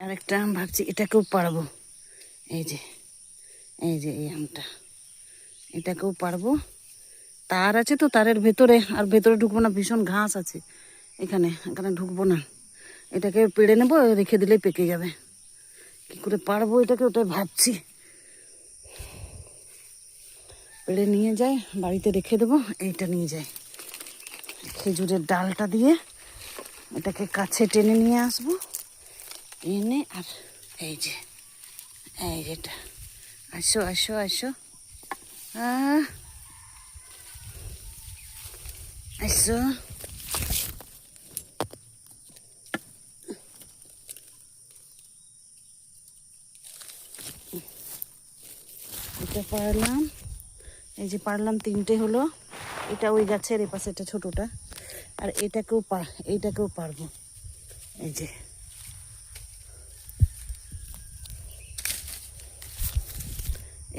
আরেকটা আম ভাবছি এটাকেও পারবো। এই যে এই আমটা, এটাকেও পারবো। তার আছে তো, তারের ভেতরে, আর ভেতরে ঢুকবো না, ভীষণ ঘাস আছে এখানে, এখানে ঢুকবো না। এটাকে পেড়ে নেবো, রেখে দিলেই পেকে যাবে। কি করে পারবো এটাকে, ওটাই ভাবছি। পেড়ে নিয়ে যাই, বাড়িতে রেখে দেবো। এইটা নিয়ে যাই, খেজুরের ডালটা দিয়ে এটাকে কাছে টেনে নিয়ে আসবো, এনে আর এই যেটা, আসো আসো আসো, আসো। এটা পারলাম, এই যে পারলাম, 3টে হলো। এটা ওই গাছের এপাশে, এটা ছোটটা। আর এইটাকেও পারবো। এই যে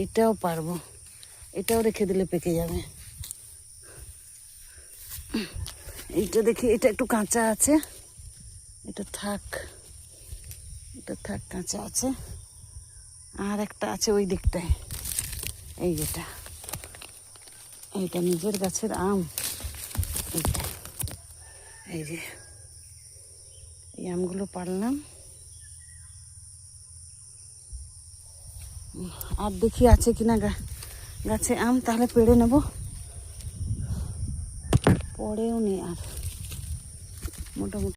এটাও পারবো, এটাও রেখে দিলে পেকে যাবে। এইটা দেখি, এটা একটু কাঁচা আছে, এটা থাক কাঁচা আছে। আর একটা আছে ওই দিকটায়, এইটা নিজের গাছের আম। এইটা, এই যে এই আমগুলো পারলাম। আর দেখি আছে কিনা গাছে আম, তাহলে পেড়ে নেব। পরেও নেই আর, মোটামুটি।